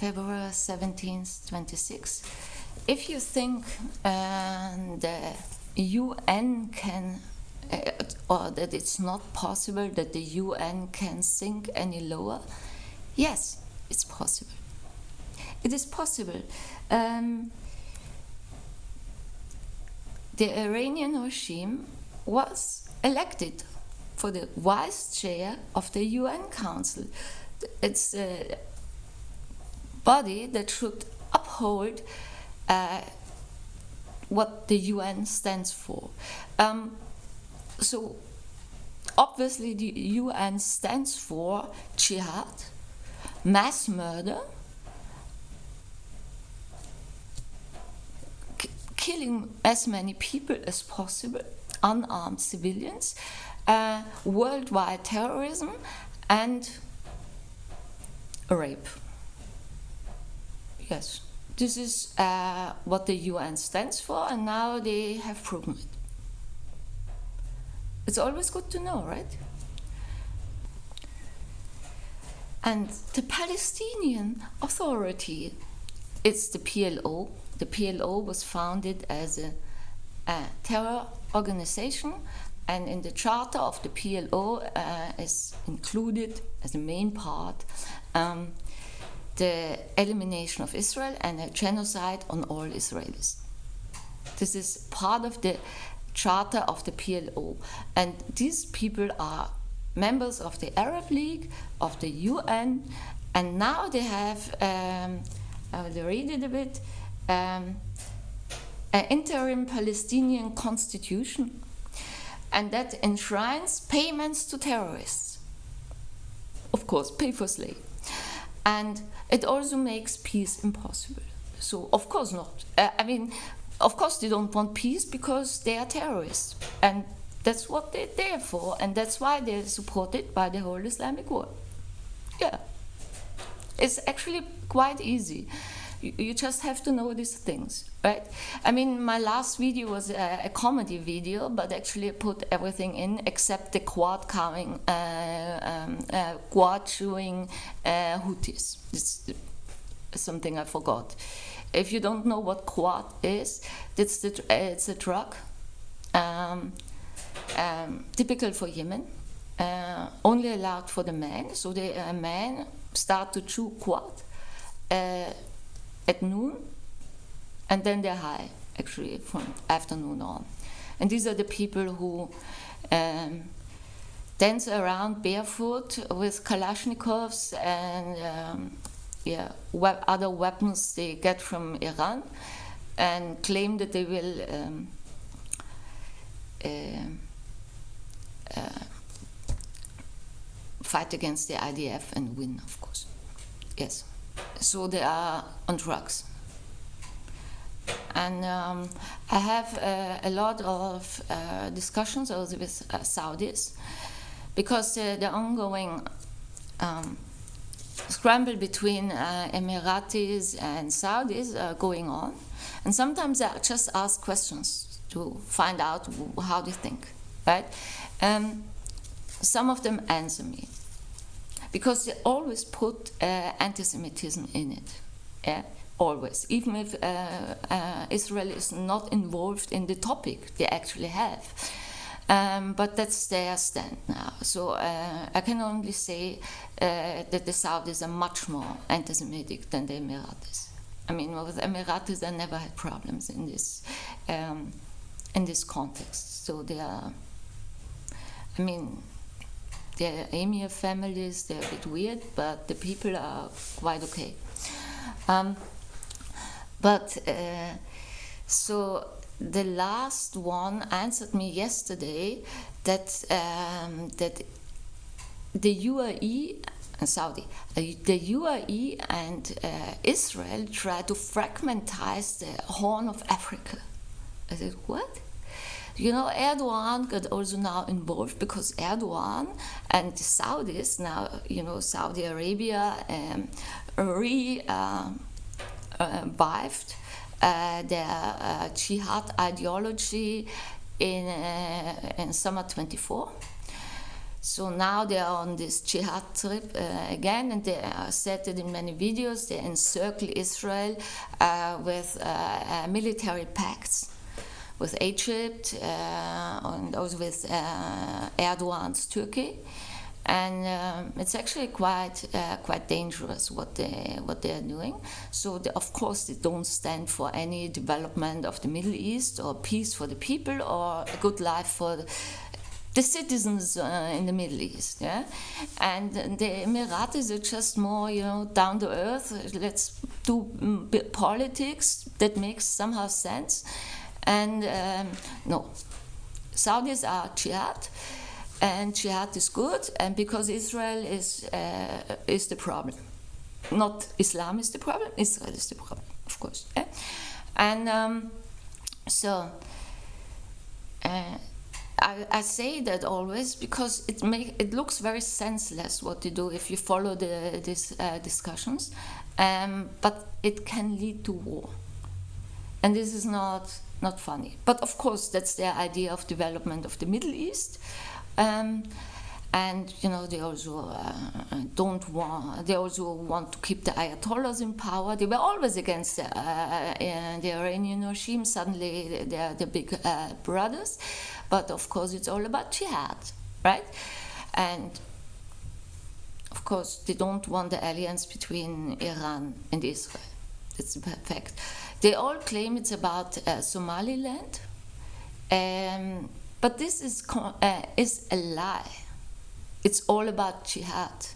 February 17th, 26. If you think the UN can, or that it's not possible that the UN can sink any lower, yes, it's possible. It is possible. The Iranian regime was elected for the vice chair of the UN Council. It's a body that should uphold what the UN stands for. So obviously the UN stands for jihad, mass murder, killing as many people as possible, unarmed civilians, worldwide terrorism, and rape. Yes, this is what the UN stands for, and now they have proven it. It's always good to know, right? And the Palestinian Authority, it's the PLO. The PLO was founded as a terror organization, and in the charter of the PLO is included as a main part the elimination of Israel and a genocide on all Israelis. This is part of the charter of the PLO, and these people are members of the Arab League, of the UN, and now they have, I will read it a bit, an interim Palestinian constitution, and that enshrines payments to terrorists. Of course, pay for slave. And it also makes peace impossible. So, of course not. Of course they don't want peace because they are terrorists. And that's what they're there for, and that's why they're supported by the whole Islamic world. Yeah. It's actually quite easy. You just have to know these things, right? I mean, my last video was a comedy video, but actually I put everything in except the quad chewing Houthis. It's something I forgot. If you don't know what quad is, it's a drug, typical for Yemen, only allowed for the men. So the men start to chew quad at noon, and then they're high, actually, from afternoon on. And these are the people who dance around barefoot with Kalashnikovs and other weapons they get from Iran, and claim that they will fight against the IDF and win, of course. Yes. So they are on drugs. And I have a lot of discussions also with Saudis, because the ongoing scramble between Emiratis and Saudis are going on. And sometimes I just ask questions to find out how they think, right? Some of them answer me, because they always put anti-Semitism in it, yeah? Always. Even if Israel is not involved in the topic, they actually have. But that's their stand now. So I can only say that the Saudis are much more anti-Semitic than the Emiratis. I mean, with Emiratis, I never had problems in this context. So they are, I mean, they're Emir families, they're a bit weird, but the people are quite okay. So the last one answered me yesterday that that the UAE and the UAE and Israel try to fragmentize the Horn of Africa. I said, what? You know, Erdogan got also now involved, because Erdogan and the Saudis now, you know, Saudi Arabia revived their jihad ideology in summer 24. So now they are on this jihad trip again, and they said it in many videos. They encircle Israel with military pacts with Egypt and also with Erdogan's Turkey. And it's actually quite dangerous what they are doing. So of course they don't stand for any development of the Middle East or peace for the people or a good life for the citizens in the Middle East, yeah, and the Emiratis are just more, down to earth. Let's do politics that makes somehow sense, and no, Saudis are jihad, and jihad is good, and because Israel is the problem, not Islam is the problem, Israel is the problem, of course, yeah? And so. I say that always because it looks very senseless what they do if you follow these discussions, but it can lead to war, and this is not funny. But of course that's their idea of development of the Middle East, and they also They also want to keep the Ayatollahs in power. They were always against the Iranian regime. Suddenly they are the big brothers. But of course it's all about jihad, right? And of course they don't want the alliance between Iran and Israel. That's a fact. They all claim it's about Somaliland, but this is a lie. It's all about jihad.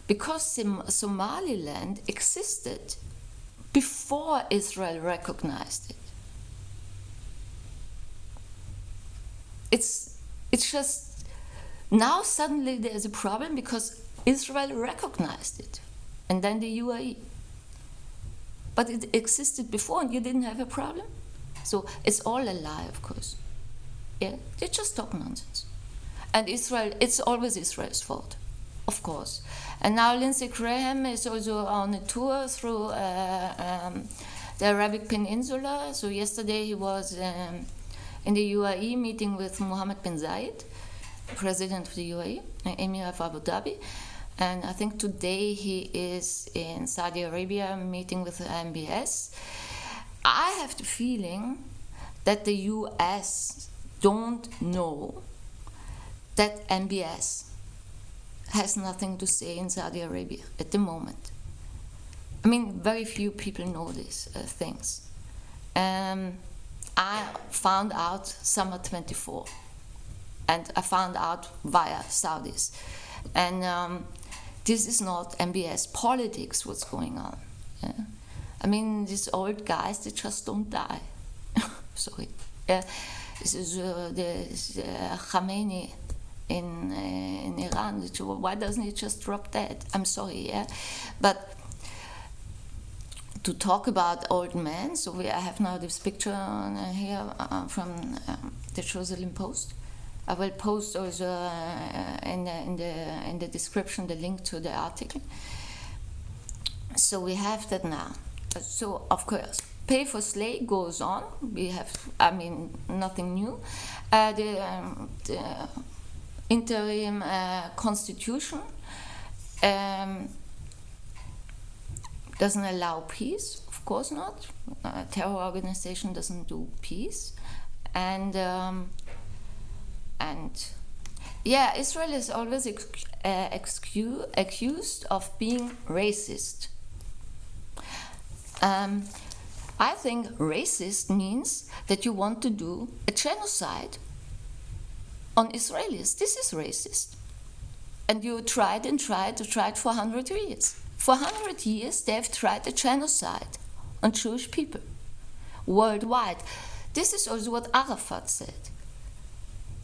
Because Somaliland existed before Israel recognized it. It's just now suddenly there's a problem because Israel recognized it, and then the UAE. But it existed before, and you didn't have a problem. So it's all a lie, of course. Yeah, they just talk nonsense. And Israel, it's always Israel's fault, of course. And now Lindsey Graham is also on a tour through the Arabic Peninsula. So yesterday he was in the UAE meeting with Mohammed bin Zayed, president of the UAE, Emir of Abu Dhabi. And I think today he is in Saudi Arabia meeting with the MBS. I have the feeling that the US don't know that MBS has nothing to say in Saudi Arabia at the moment. I mean, very few people know these things. I found out summer 24, and I found out via Saudis. And this is not MBS politics, what's going on. Yeah? I mean, these old guys, they just don't die. Sorry. This is Khamenei in Iran. Why doesn't he just drop dead? I'm sorry, yeah? But to talk about old men, so I have now this picture here from the Jerusalem Post. I will post also in the description the link to the article. So we have that now. So of course, pay for slay goes on. We have, nothing new. The interim constitution doesn't allow peace, of course not. A terror organization doesn't do peace, and Israel is always accused of being racist. I think racist means that you want to do a genocide on Israelis. This is racist. And you tried for 100 years. For 100 years, they have tried a genocide on Jewish people worldwide. This is also what Arafat said.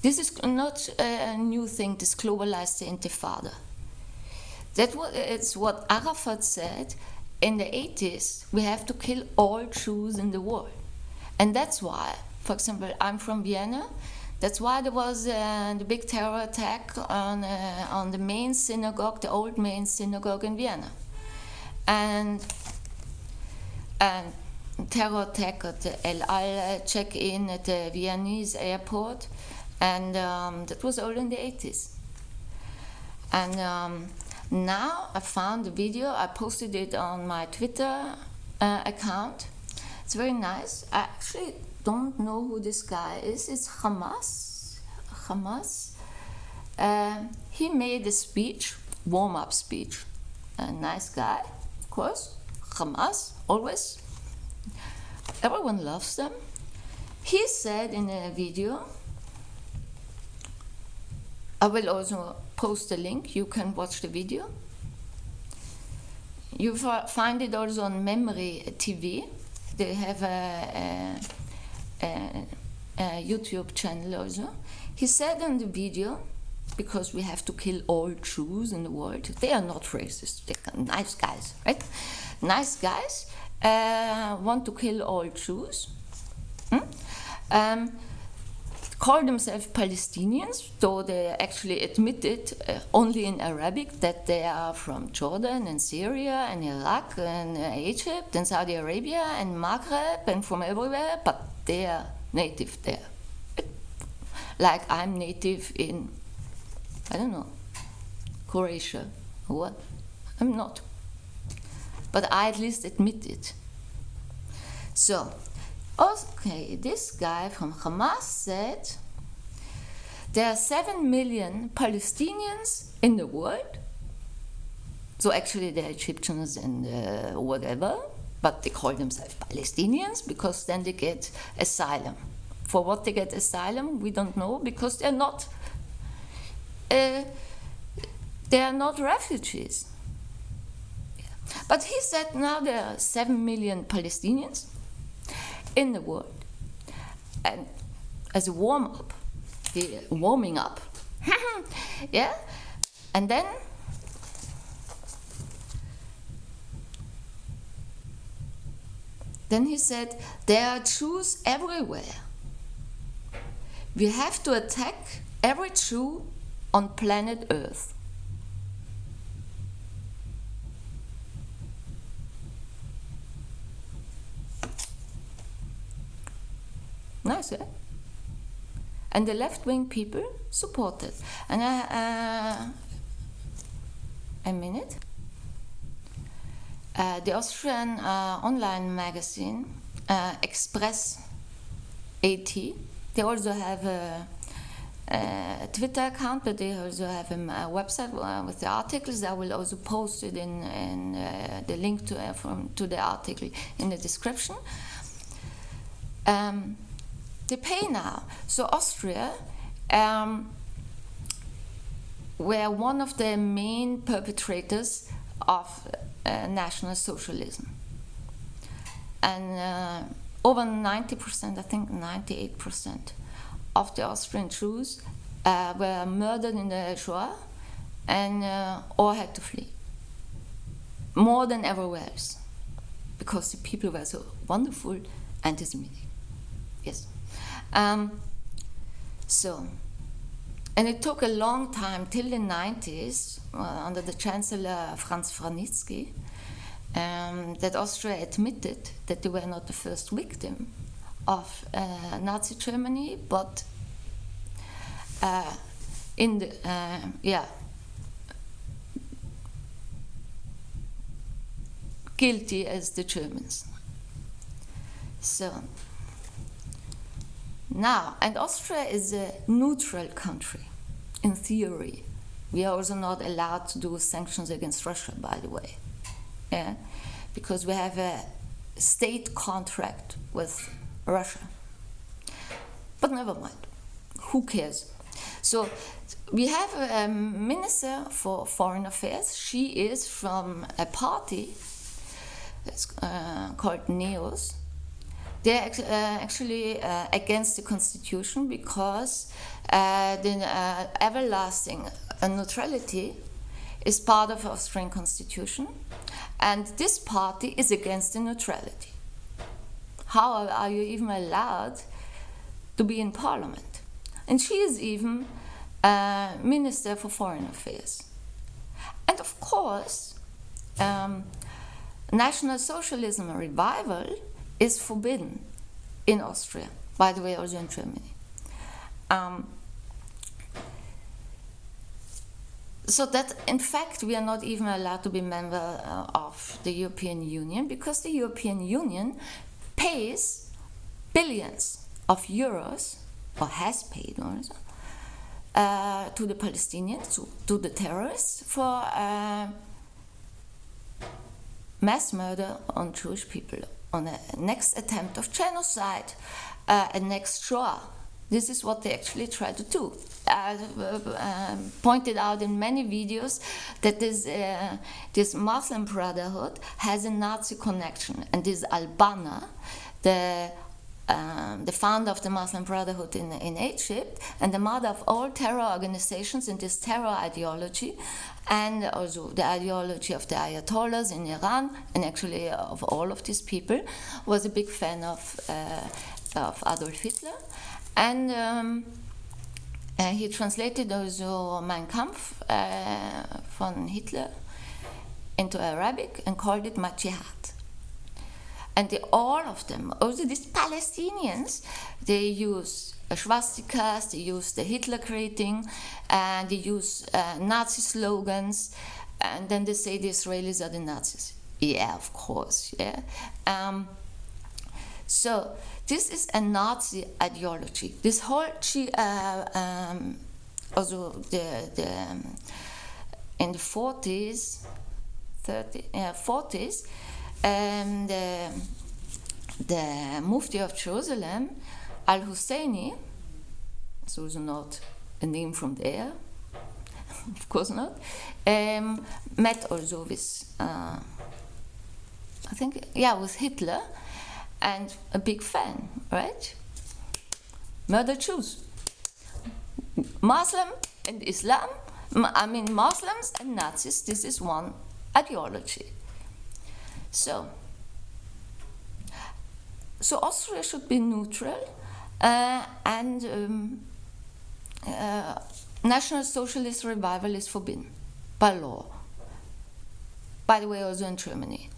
This is not a new thing, this globalized intifada. It's what Arafat said in the 80s. We have to kill all Jews in the world. And that's why, for example, I'm from Vienna. That's why there was the big terror attack on the main synagogue, the old main synagogue in Vienna. And terror attack at the El Al check-in at the Viennese airport. And that was all in the 80s. And now I found the video, I posted it on my Twitter account. It's very nice. I actually don't know who this guy is. It's Hamas. He made a speech, warm-up speech. A nice guy, of course. Hamas, always. Everyone loves them. He said in a video, I will also post a link, you can watch the video. You find it also on Memory TV. They have a YouTube channel also. He said in the video, because we have to kill all Jews in the world, they are not racist, they're nice guys, right? Nice guys want to kill all Jews. Call themselves Palestinians, though they actually admitted only in Arabic that they are from Jordan and Syria and Iraq and Egypt and Saudi Arabia and Maghreb and from everywhere, but they are native there. Like I'm native in, I don't know, Croatia or what? I'm not. But I at least admit it. So, okay, this guy from Hamas said there are 7 million Palestinians in the world. So actually they're Egyptians and whatever, but they call themselves Palestinians because then they get asylum. For what they get asylum, we don't know, because they're not refugees. Yeah. But he said now there are 7 million Palestinians in the world, and as a warm-up, warming up, yeah, and then he said there are Jews everywhere. We have to attack every Jew on planet Earth. Nice, eh? And the left-wing people support it. And a minute. The Austrian online magazine, express.at, they also have a Twitter account, but they also have a website with the articles. I will also post it in the link to the article in the description. They pay now. So Austria were one of the main perpetrators of National Socialism. And over 90%, I think 98% of the Austrian Jews were murdered in the Shoah and or had to flee. More than everywhere else. Because the people were so wonderful anti-Semitic. Yes. And it took a long time, till the 90s, under the Chancellor Franz Vranitzky, that Austria admitted that they were not the first victim of Nazi Germany, but guilty as the Germans. So now, and Austria is a neutral country, in theory. We are also not allowed to do sanctions against Russia, by the way. Yeah? Because we have a state contract with Russia. But never mind. Who cares? So we have a minister for foreign affairs. She is from a party that's called NEOS. They're actually against the constitution because the everlasting neutrality is part of the Austrian constitution, and this party is against the neutrality. How are you even allowed to be in parliament? And she is even Minister for Foreign Affairs. And of course, National Socialism revival is forbidden in Austria, by the way, also in Germany. so that in fact we are not even allowed to be member of the European Union, because the European Union pays billions of euros, or has paid also, to the Palestinians, to the terrorists, for mass murder on Jewish people, on a next attempt of genocide, a next Shoah. This is what they actually try to do. Pointed out in many videos that this Muslim Brotherhood has a Nazi connection, and this Al-Banna, the founder of the Muslim Brotherhood in Egypt, and the mother of all terror organizations in this terror ideology, and also the ideology of the Ayatollahs in Iran, and actually of all of these people, was a big fan of Adolf Hitler. And he translated also Mein Kampf von Hitler into Arabic and called it my jihad. And all of them, also these Palestinians, they use swastikas, they use the Hitler greeting, and they use Nazi slogans, and then they say the Israelis are the Nazis. Yeah, of course, yeah. So this is a Nazi ideology. This whole also in the 40s, the Mufti of Jerusalem, Al-Husseini, so it's not a name from there, of course not, met also with, with Hitler, and a big fan, right? Murder Jews. Muslim and Islam, Muslims and Nazis, this is one ideology. So Austria should be neutral, and National Socialist revival is forbidden by law. By the way, also in Germany.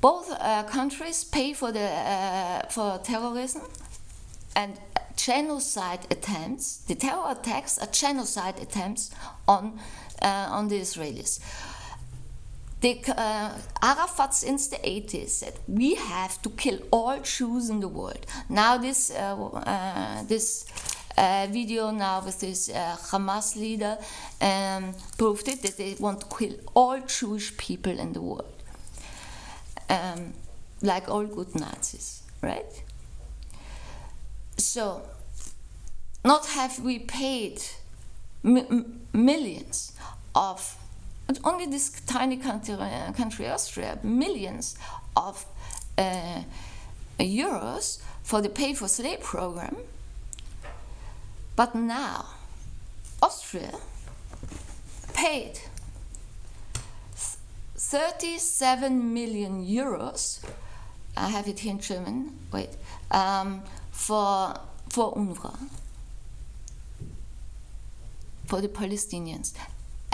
Both countries pay for terrorism and genocide attempts. The terror attacks are genocide attempts on the Israelis. Arafat since the 80s said we have to kill all Jews in the world. Now this video now with this Hamas leader proved it, that they want to kill all Jewish people in the world. Like all good Nazis, right? So, not have we paid millions of, only this tiny country Austria, millions of euros for the pay for slave program, but now Austria paid 37 million euros, I have it here in German, for UNRWA, for the Palestinians.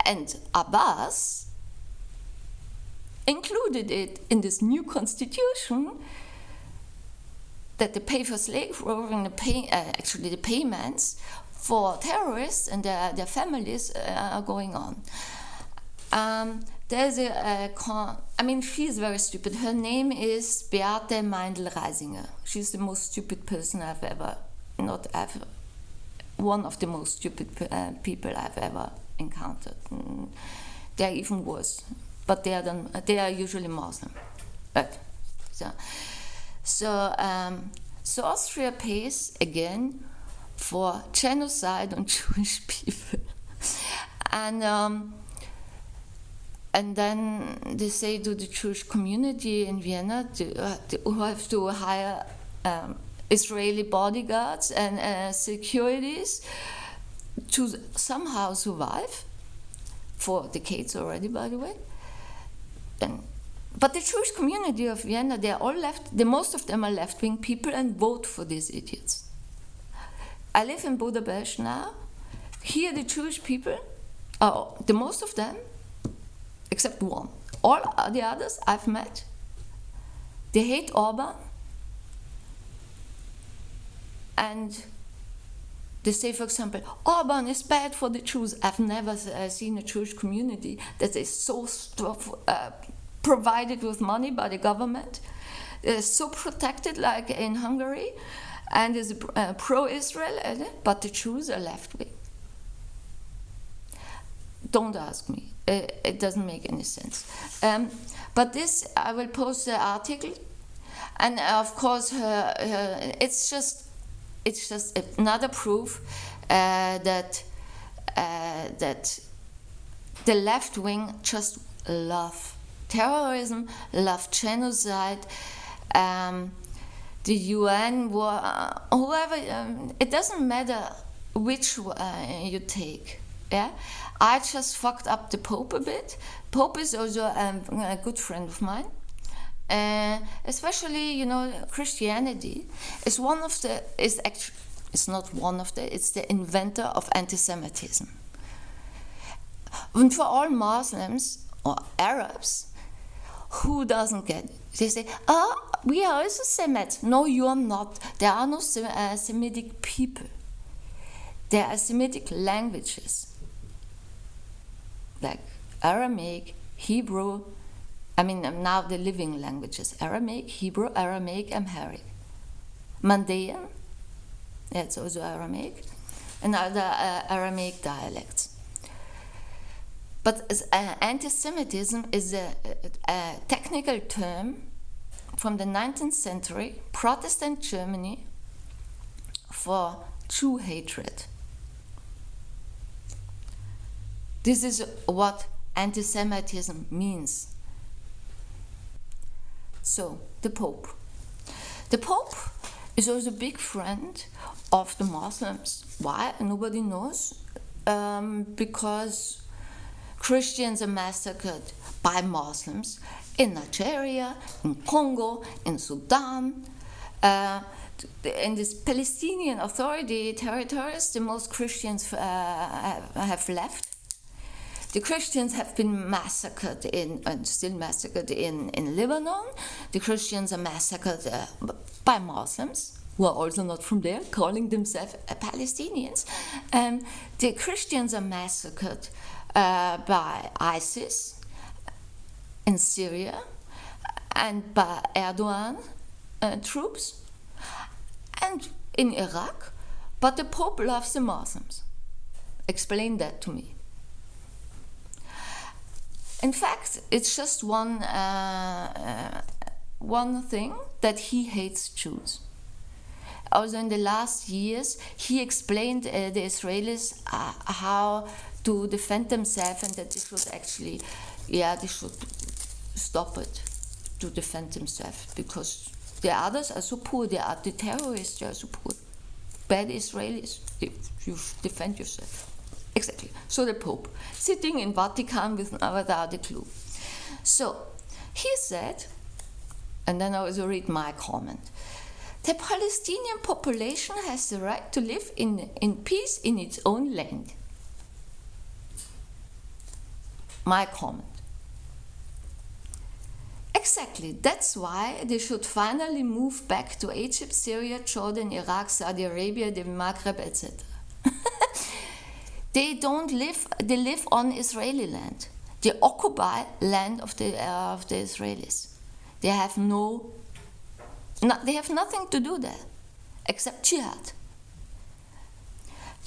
And Abbas included it in this new constitution, that the pay for slave program, the payments for terrorists and their families are going on. There's she is very stupid. Her name is Beate Meindl-Reisinger. She's the most stupid person one of the most stupid people I've ever encountered. They're even worse, but they are usually Muslim. Right. So Austria pays again for genocide on Jewish people, and then they say to the Jewish community in Vienna who have to hire Israeli bodyguards and securities to somehow survive, for decades already, by the way. But the Jewish community of Vienna, they are all most of them are left-wing people and vote for these idiots. I live in Budapest now. Here the Jewish people, the most of them, except one. All the others I've met, they hate Orban, and They say, for example, Orban is bad for the Jews. I've never seen a Jewish community that is so provided with money by the government, so protected like in Hungary, and is pro-Israel, but the Jews are left-wing. Don't ask me. It doesn't make any sense. But this, I will post the article, and of course, it's just another proof that the left wing just love terrorism, love genocide. The UN, whoever, it doesn't matter which you take. Yeah, I just fucked up the Pope a bit. Pope is also a good friend of mine. Especially, Christianity is it's the inventor of anti-Semitism. And for all Muslims or Arabs, who doesn't get it? They say, we are also Semites. No, you are not. There are no Semitic people. There are Semitic languages, like Aramaic, Hebrew. I mean, now the living languages: Aramaic, Hebrew, Aramaic, Amharic, Mandaean. That's also Aramaic, and other Aramaic dialects. But anti-Semitism is a technical term from the 19th century, Protestant Germany, for Jew hatred. This is what anti-Semitism means. So, the Pope. The Pope is also a big friend of the Muslims. Why? Nobody knows. Because Christians are massacred by Muslims in Nigeria, in Congo, in Sudan, in this Palestinian Authority territories. The most Christians have left. The Christians have been massacred and still massacred in Lebanon. The Christians are massacred by Muslims, who are also not from there, calling themselves Palestinians. The Christians are massacred by ISIS in Syria and by Erdogan troops and in Iraq. But the Pope loves the Muslims. Explain that to me. In fact, it's just one thing, that he hates Jews. Also in the last years, he explained the Israelis how to defend themselves, and that they should actually, they should stop it to defend themselves, because the others are so poor. The terrorists, they are so poor. Bad Israelis, you defend yourself. Exactly. So the Pope, sitting in Vatican without a clue. So he said, and then I also read my comment, the Palestinian population has the right to live in peace in its own land. My comment. Exactly, that's why they should finally move back to Egypt, Syria, Jordan, Iraq, Saudi Arabia, the Maghreb, etc. They live on Israeli land. They occupy land of the Israelis. They have they have nothing to do there, except jihad.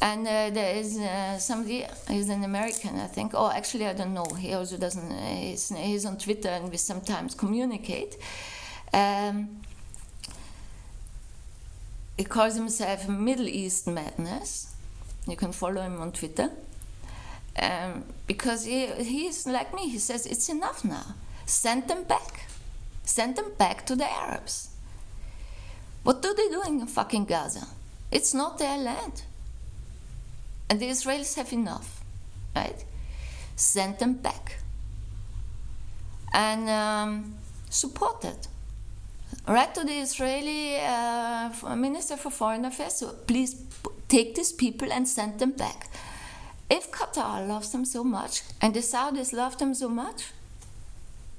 And there is somebody, he's an American, I think. Oh, actually, I don't know. He also doesn't, he's on Twitter, and we sometimes communicate. He calls himself Middle East Madness. You can follow him on Twitter. Because he is like me. He says, it's enough now. Send them back. Send them back to the Arabs. What do they do in fucking Gaza? It's not their land. And the Israelis have enough, right? Send them back. And support it. Write to the Israeli Minister for Foreign Affairs, so please take these people and send them back. If Qatar loves them so much, and the Saudis love them so much,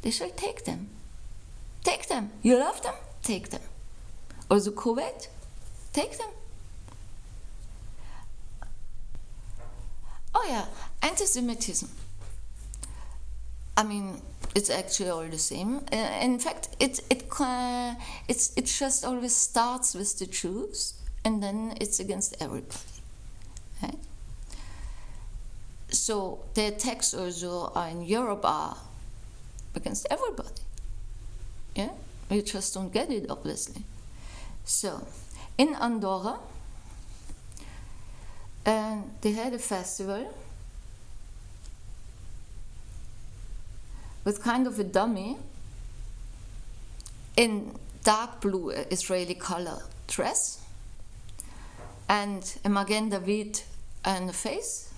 they shall take them. Take them. You love them? Take them. Also Kuwait? Take them. Oh yeah, anti-Semitism. I mean, it's actually all the same. In fact, it just always starts with the Jews, and then it's against everybody. Right? So the attacks also in Europe are against everybody. Yeah, you just don't get it, obviously. So in Andorra, they had a festival with kind of a dummy in dark blue Israeli color dress and a magenta wheat on the face.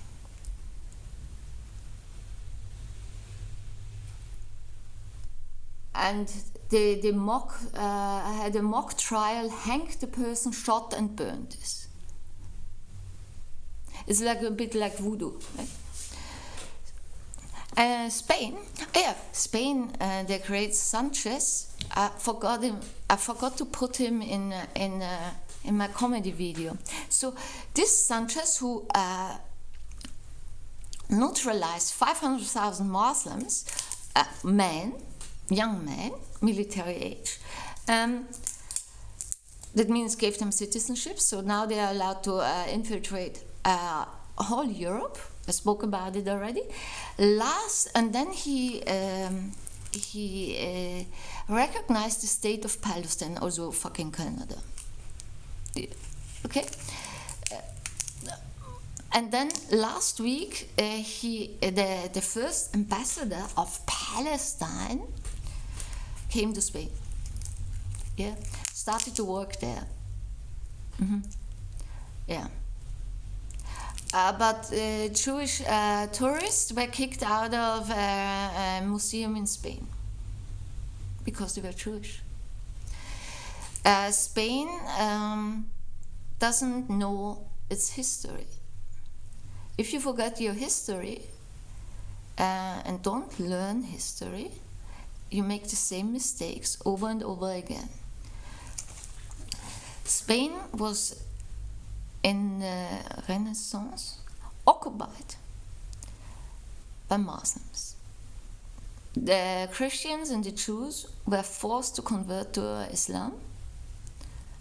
And they had a mock trial, hanged the person, shot and burned this. It's like a bit like voodoo, right? Spain, the great Sanchez. I forgot to put him in my comedy video. So this Sanchez, who neutralized 500,000 Muslims, young men, military age. That means gave them citizenship. So now they are allowed to infiltrate whole Europe. I spoke about it already. And then he recognized the state of Palestine, also fucking Canada. Okay. And then last week, the first ambassador of Palestine came to Spain. Yeah, started to work there. Yeah. But Jewish tourists were kicked out of a museum in Spain because they were Jewish. Spain doesn't know its history. If you forget your history and don't learn history, you make the same mistakes over and over again. Spain was in the Renaissance occupied by Muslims. The Christians and the Jews were forced to convert to Islam.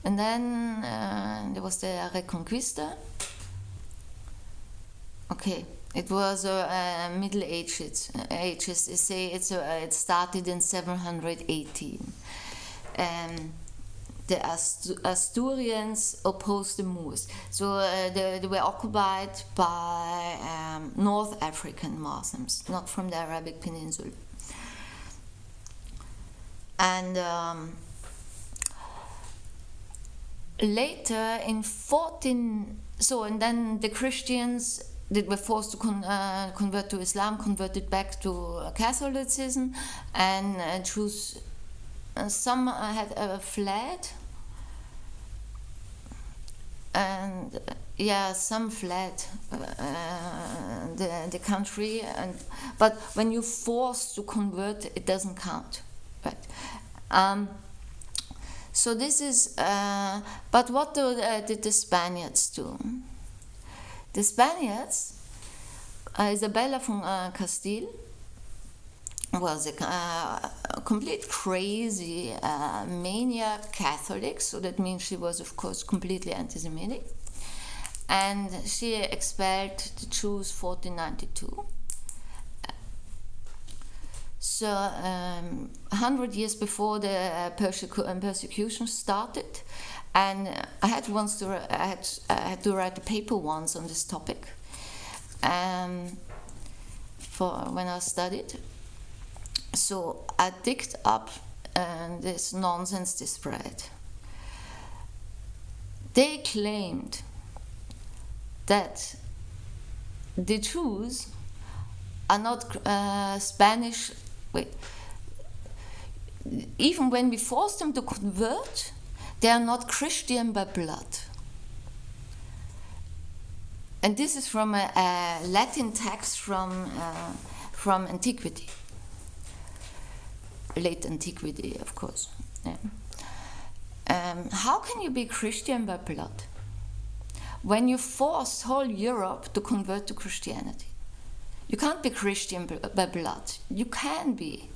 And then there was the Reconquista. Okay, it was Middle Ages. They say it started in 718. The Asturians opposed the Moors. So they were occupied by North African Muslims, not from the Arabic Peninsula. And later in and then the Christians that were forced to convert to Islam converted back to Catholicism, and Jews. Some had fled, and some fled the country. But when you're forced to convert, it doesn't count, right? So this is. But what did the Spaniards do? The Spaniards, Isabella from Castile, was a complete crazy maniac Catholic, so that means she was, of course, completely anti-Semitic, and she expelled the Jews 1492. So 100 years before the persecution started, and I had to write a paper once on this topic, for when I studied. So I digged up this nonsense they spread. They claimed that the Jews are not Spanish. Even when we forced them to convert, they are not Christian by blood. And this is from a Latin text from antiquity. Late antiquity, of course. Yeah. How can you be Christian by blood? when you forced whole Europe to convert to Christianity. You can't be Christian by blood. You can be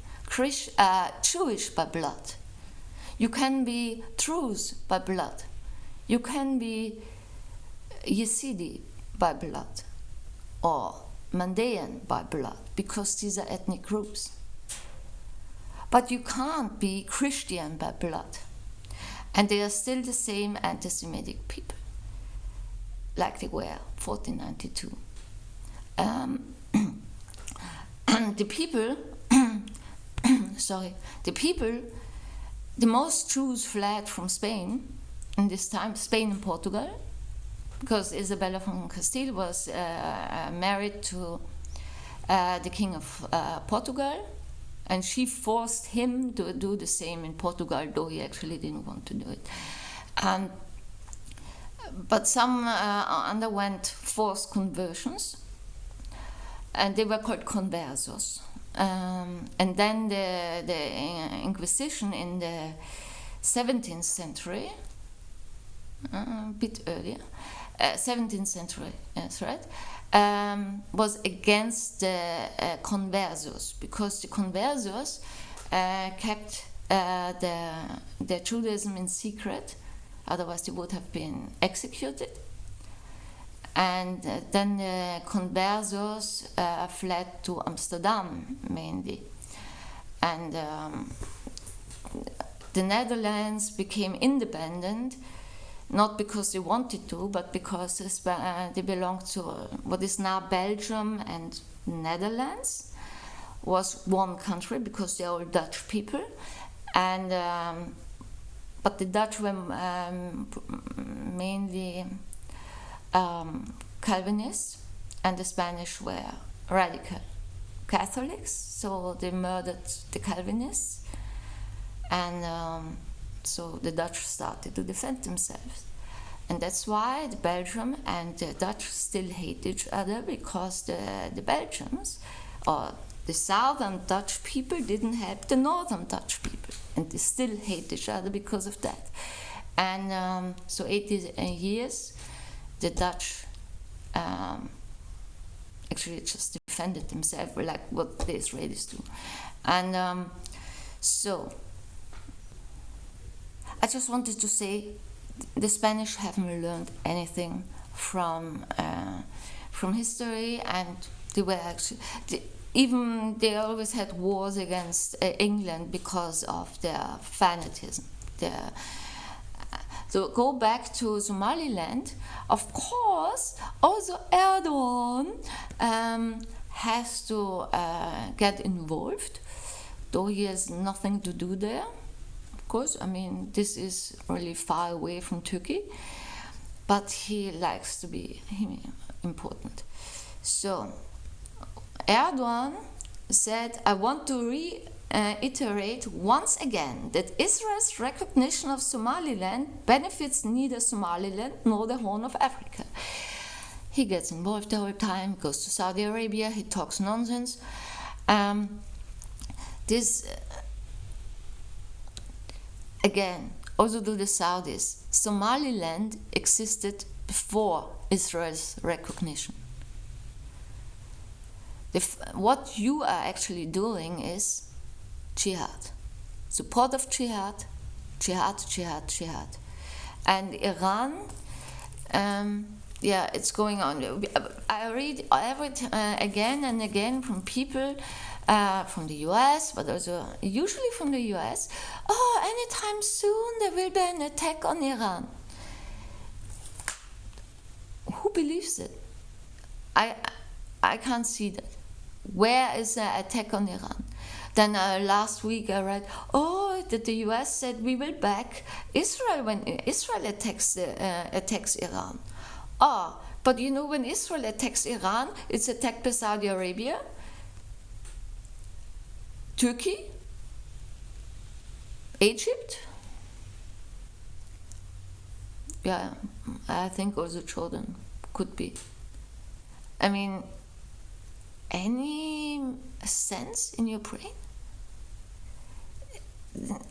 Jewish by blood. You can be Druze by blood. You can be Yazidi by blood, or Mandaean by blood, because these are ethnic groups. But you can't be Christian by blood. And they are still the same anti-Semitic people, like they were 1492. And the people, the most Jews fled from Spain in this time, Spain and Portugal, because Isabella von Castile was married to the king of Portugal, and she forced him to do the same in Portugal, though he actually didn't want to do it. But some underwent forced conversions, and they were called conversos. And then the Inquisition in the 17th century, a bit earlier, 17th century, that's right, was against the conversos, because the conversos kept their Judaism in secret, otherwise they would have been executed. And then the conversos fled to Amsterdam mainly. And the Netherlands became independent, not because they wanted to, but because they belonged to what is now Belgium and Netherlands, was one country because they are all Dutch people. And but the Dutch were mainly Calvinists, and the Spanish were radical Catholics, so they murdered the Calvinists, and so the Dutch started to defend themselves. And that's why the Belgium and the Dutch still hate each other, because the Belgians, or the southern Dutch people, didn't help the northern Dutch people, and they still hate each other because of that. And so 80 years, the Dutch actually just defended themselves, like what the Israelis do. And so I just wanted to say the Spanish haven't learned anything from history, and they were actually they always had wars against England because of their fanatism. So go back to Somaliland. Of course, also Erdogan has to get involved, though he has nothing to do there. Of course, I mean, this is really far away from Turkey, but he likes to be important. So Erdogan said, I want to reiterate once again that Israel's recognition of Somaliland benefits neither Somaliland nor the Horn of Africa. He gets involved the whole time, goes to Saudi Arabia, he talks nonsense. Again, also to the Saudis, Somaliland existed before Israel's recognition. What you are actually doing is jihad, support of jihad, jihad, jihad, jihad. And Iran, it's going on. I read again and again from people from the US, but also usually from the US, anytime soon there will be an attack on Iran. Who believes it? I can't see that. Where is the attack on Iran? Then last week I read, that the US said we will back Israel when Israel attacks Iran. But you know, when Israel attacks Iran, it's attacked by Saudi Arabia, Turkey, Egypt. Yeah, I think also Jordan could be. I mean, any sense in your brain?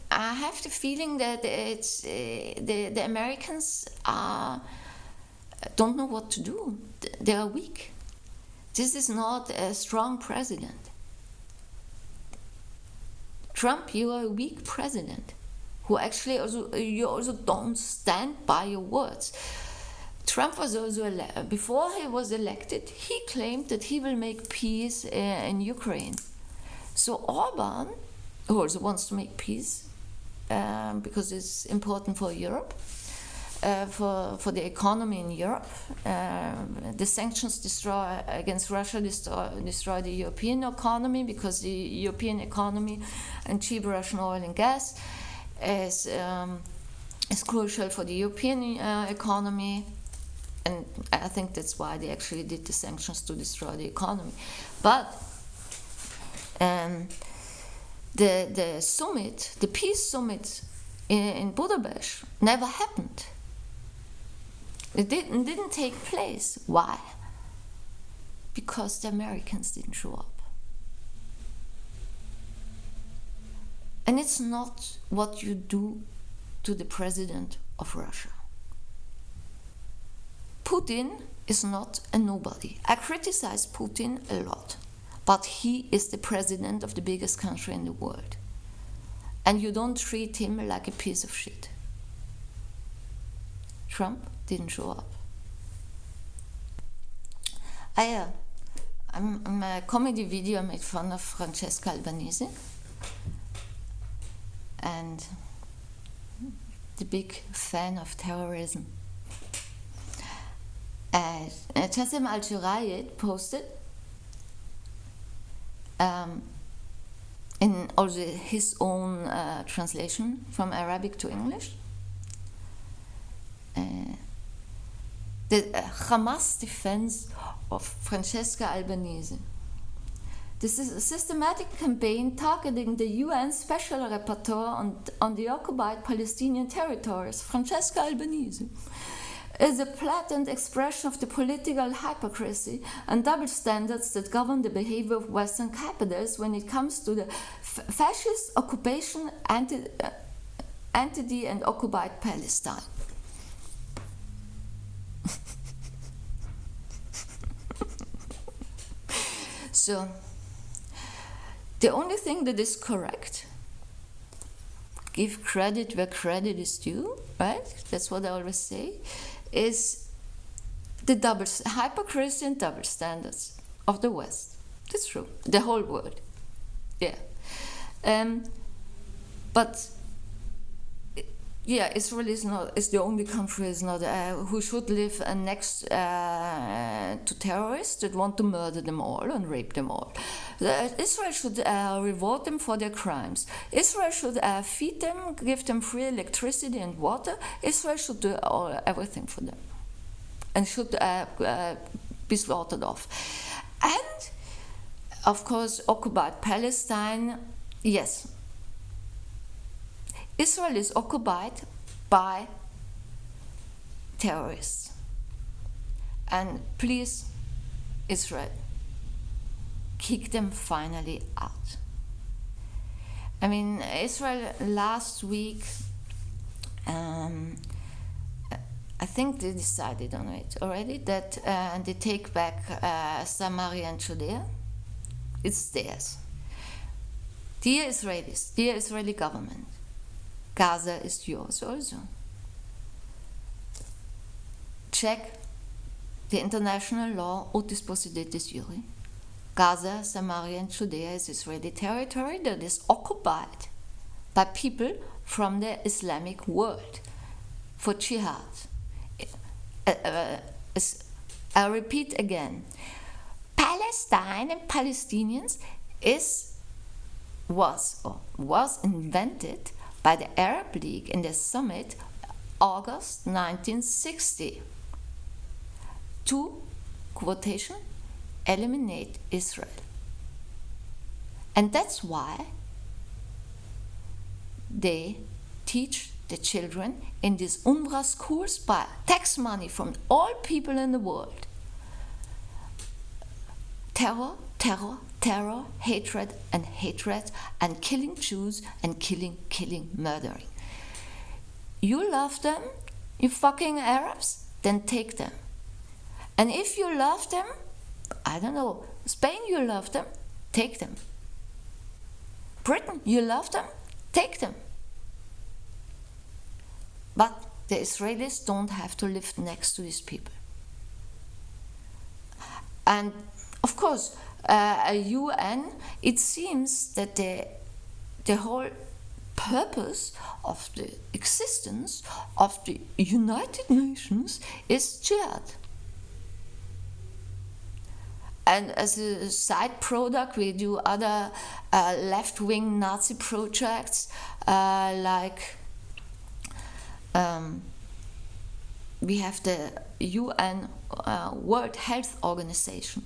I have the feeling that it's the Americans are don't know what to do. They are weak. This is not a strong president. Trump, you are a weak president who actually you also don't stand by your words. Trump was also before he was elected, he claimed that he will make peace in Ukraine. So Orban, who also wants to make peace because it's important for Europe, for the economy in Europe. The sanctions against Russia destroy the European economy, because the European economy and cheap Russian oil and gas is crucial for the European economy. And I think that's why they actually did the sanctions, to destroy the economy. But the summit, the peace summit in Budapest, never happened. It didn't take place. Why? Because the Americans didn't show up. And it's not what you do to the president of Russia. Putin is not a nobody. I criticize Putin a lot, but he is the president of the biggest country in the world. And you don't treat him like a piece of shit. Trump didn't show up. I'm a comedy video made fun of Francesca Albanese and the big fan of terrorism. Jassim Al-Jurayed posted in also his own translation from Arabic to English, the Hamas defense of Francesca Albanese. This is a systematic campaign targeting the UN Special Rapporteur on the occupied Palestinian territories, Francesca Albanese, is a blatant expression of the political hypocrisy and double standards that govern the behavior of Western capitals when it comes to the fascist occupation, entity and occupied Palestine. So, the only thing that is correct, give credit where credit is due, right? That's what I always say, is the hypocrisy and double standards of the West. That's true. The whole world. Yeah. But yeah, Israel is the only country who should live next to terrorists that want to murder them all and rape them all. Israel should reward them for their crimes. Israel should feed them, give them free electricity and water. Israel should do everything for them and should be slaughtered off. And, of course, occupied Palestine, yes. Israel is occupied by terrorists. And please, Israel, kick them finally out. I mean, Israel last week, I think they decided on it already, that they take back Samaria and Judea. It's theirs. Dear Israelis, dear Israeli government, Gaza is yours also. Check the international law, Otis Posidetis Juri. Gaza, Samaria and Judea is Israeli territory that is occupied by people from the Islamic world for jihad. I repeat again, Palestine and Palestinians was invented by the Arab League in the summit August 1960 to, quotation, eliminate Israel. And that's why they teach the children in these UNRWA schools by tax money from all people in the world. Terror, terror, terror, hatred, and killing Jews and killing, murdering. You love them, you fucking Arabs? Then take them. And if you love them, I don't know, Spain, you love them, take them. Britain, you love them, take them. But the Israelis don't have to live next to these people. And of course, a UN, it seems that the whole purpose of the existence of the United Nations is jihad. And as a side product, we do other left-wing Nazi projects like we have the UN World Health Organization,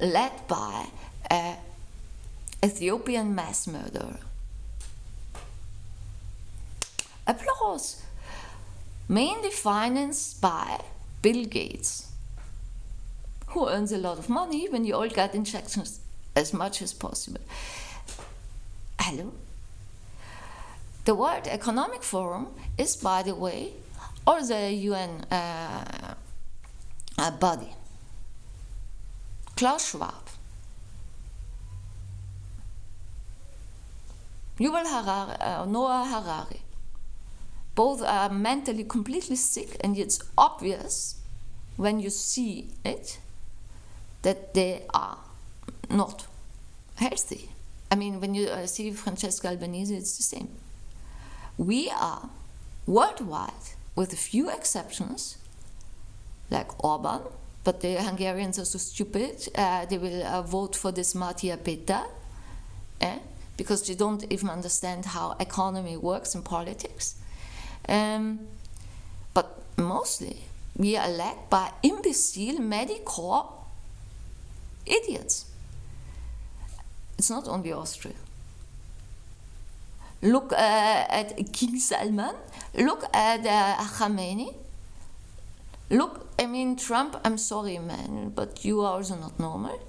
led by an Ethiopian mass murderer. Applause. Mainly financed by Bill Gates, who earns a lot of money when you all get injections as much as possible. Hello? The World Economic Forum is, by the way, also a UN body. Klaus Schwab, Yuval Harari, Noah Harari, both are mentally completely sick, and it's obvious when you see it that they are not healthy. I mean, when you see Francesca Albanese, it's the same. We are worldwide, with a few exceptions, like Orban, but the Hungarians are so stupid, they will vote for this Mattia Peta, because they don't even understand how economy works in politics. But mostly, we are led by imbecile, mediocre idiots. It's not only Austria. Look at King Salman, look at Khamenei, look, I mean, Trump, I'm sorry, man, but you are also not normal.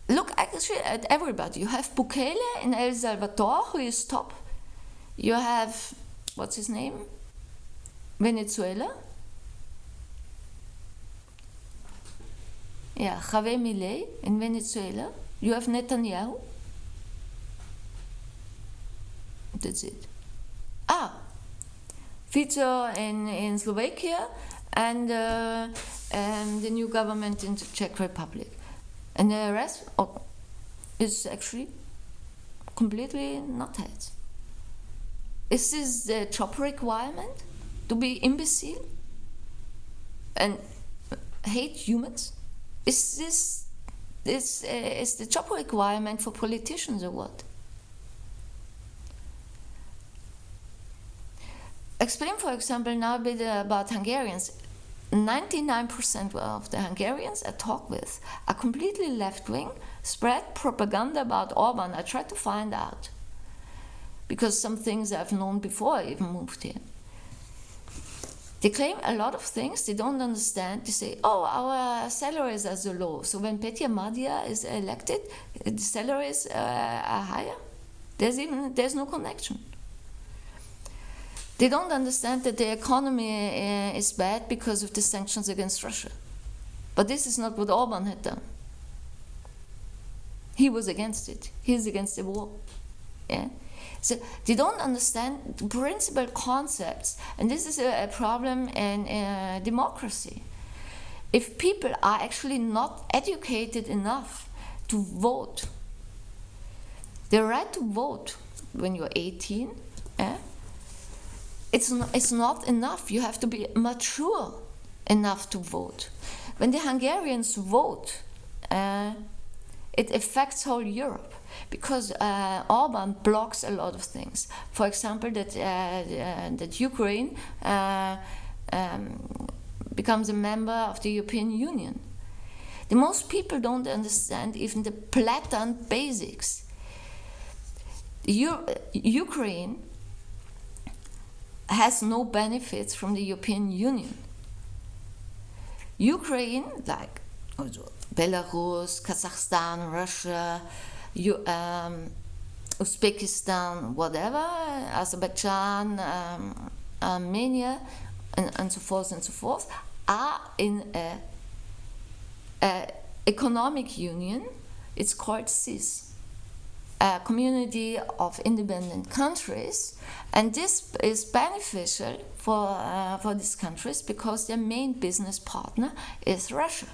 Look actually at everybody. You have Bukele in El Salvador, who is top. You have, what's his name? Venezuela. Yeah, Javier Milei in Venezuela. You have Netanyahu. That's it. Fico in Slovakia, and the new government in the Czech Republic. And the rest is actually completely nutheads. Is this the job requirement? To be imbecile and hate humans? Is the job requirement for politicians or what? Explain, for example, now a bit about Hungarians. 99% of the Hungarians I talk with are completely left-wing, spread propaganda about Orban. I tried to find out, because some things I've known before I even moved here. They claim a lot of things they don't understand. They say, oh, our salaries are so low. So when Petya Madia is elected, the salaries are higher. There's no connection. They don't understand that the economy is bad because of the sanctions against Russia. But this is not what Orban had done. He was against it. He's against the war. Yeah? So they don't understand the principal concepts. And this is a problem in democracy. If people are actually not educated enough to vote, the right to vote when you're 18, it's not enough. You have to be mature enough to vote. When the Hungarians vote, it affects whole Europe, because Orban blocks a lot of things. For example, that Ukraine becomes a member of the European Union. The most people don't understand even the blatant basics. Ukraine has no benefits from the European Union. Ukraine, like Belarus, Kazakhstan, Russia, Uzbekistan, whatever, Azerbaijan, Armenia, and so forth, are in a economic union. It's called CIS, a community of independent countries, and this is beneficial for these countries because their main business partner is Russia.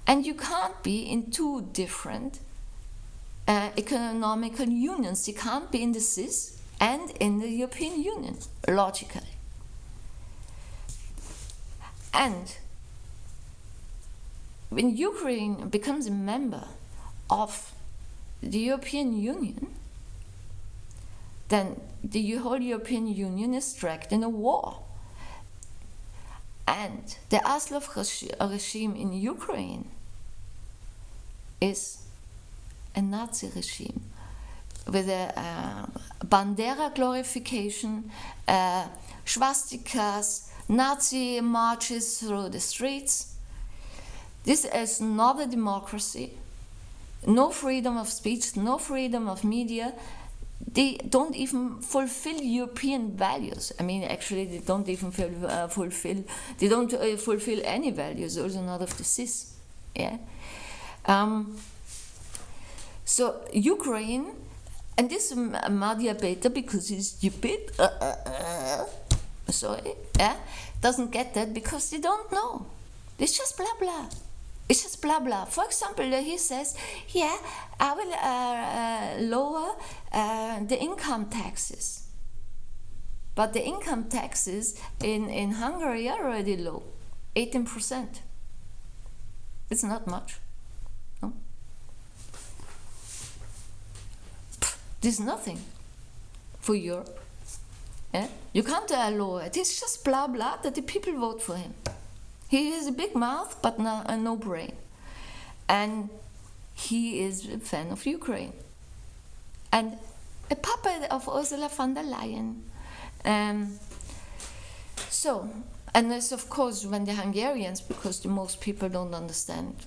And you can't be in two different economical unions. You can't be in the CIS and in the European Union, logically. And when Ukraine becomes a member of the European Union, then the whole European Union is dragged in a war. And the Aslov regime in Ukraine is a Nazi regime with a Bandera glorification, swastikas, Nazi marches through the streets. This is not a democracy. No freedom of speech, no freedom of media. They don't even fulfill European values. I mean, actually, they don't even fulfill any values, also not of the CIS. Yeah. So Ukraine, and this Madhya Beta, because he's stupid, doesn't get that because they don't know. It's just blah blah. It's just blah blah. For example, he says, "Yeah, I will lower the income taxes," but the income taxes in Hungary are already low, 18%. It's not much. No? There's nothing for Europe. Yeah? You can't lower it. It's just blah blah that the people vote for him. He has a big mouth, but no brain. And he is a fan of Ukraine. And a puppet of Ursula von der Leyen. And this, of course, when the Hungarians, because the most people don't understand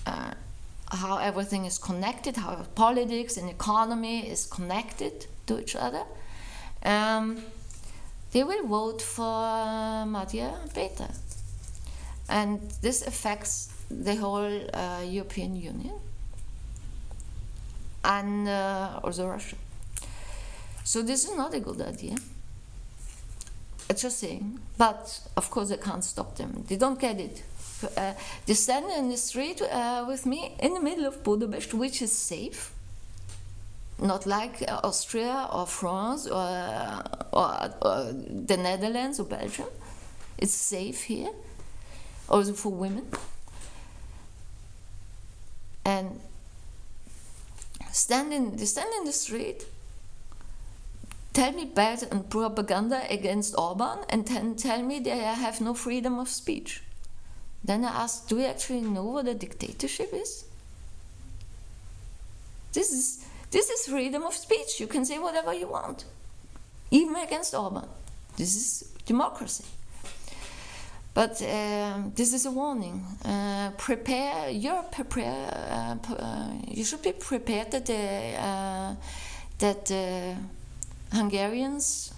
how everything is connected, how politics and economy is connected to each other, they will vote for Madhya Beta. And this affects the whole European Union and also Russia. So this is not a good idea. It's just saying. But of course I can't stop them. They don't get it. They stand in the street with me in the middle of Budapest, which is safe. Not like Austria or France or the Netherlands or Belgium. It's safe here. Also for women. And they stand in the street, tell me bad and propaganda against Orban, and then tell me they have no freedom of speech. Then I ask, do you actually know what a dictatorship is? This is freedom of speech. You can say whatever you want, even against Orban. This is democracy. But this is a warning. You should be prepared that Hungarians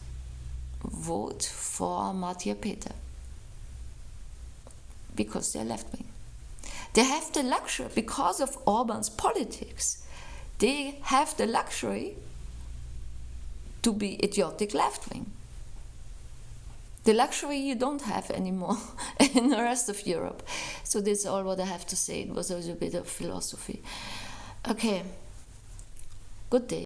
vote for Madhya Beta because they're left-wing. They have the luxury, because of Orban's politics, they have the luxury to be idiotic left-wing. The luxury you don't have anymore in the rest of Europe. So that's all what I have to say. It was also a bit of philosophy. Okay, good day.